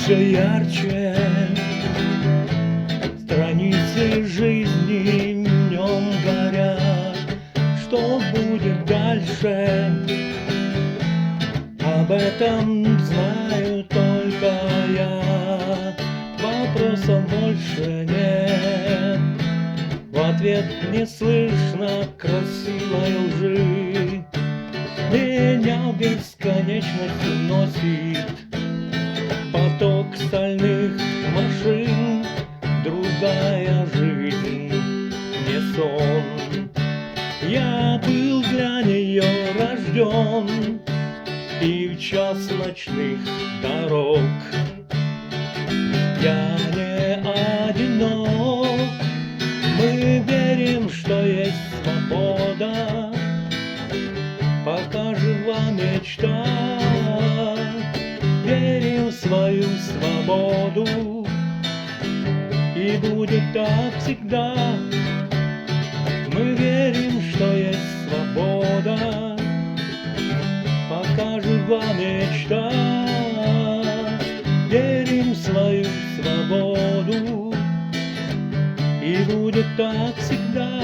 все ярче, страницы жизни в нем горят. Что будет дальше? Об этом знаю только я. Вопросов больше нет. В ответ не слышно красивой лжи. Меня в бесконечность уносит поток стальных машин. Другая жизнь, не сон. Я был для нее рожден и в час ночных дорог. Я не одинок. Мы верим, что есть свобода, пока жива мечта. Верим в свою свободу, и будет так всегда. Мы верим, что есть свобода, пока жива мечта. Верим в свою свободу, и будет так всегда.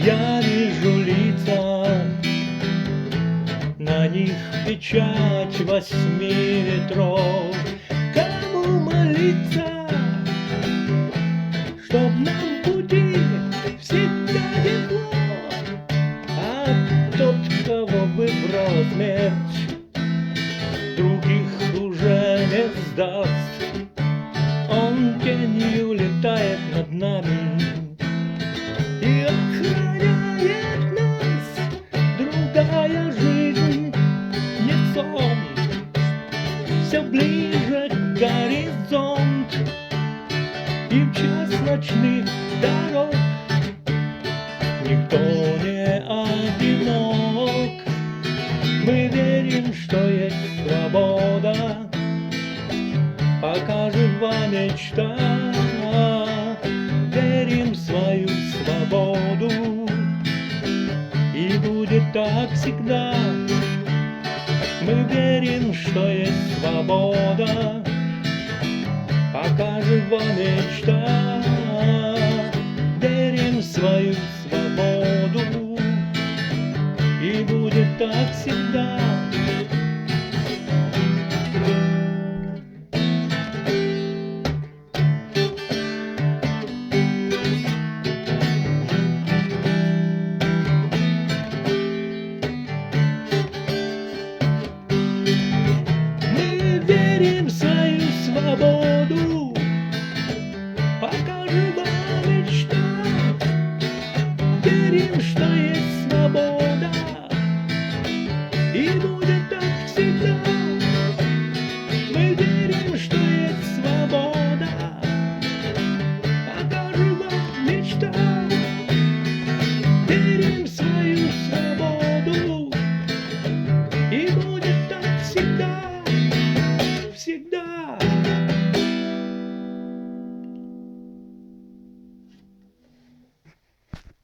Я вижу лица, на них печать 8 ветров. Кому молиться, чтоб нам пути всегда тепло? А тот, кого выбрал смерть, других уже не сдаст. Он тенью летает над нами и охраняет нас. Другая жизнь, не сон. Все ближе горизонт, и в час ночных дорог никто не одинок. Мы верим, что есть свобода, пока жива мечта. Верим в свою свободу, и будет так всегда. Мы верим, что есть свобода, пока жива мечта. Верим в свою свободу, и будет так всегда.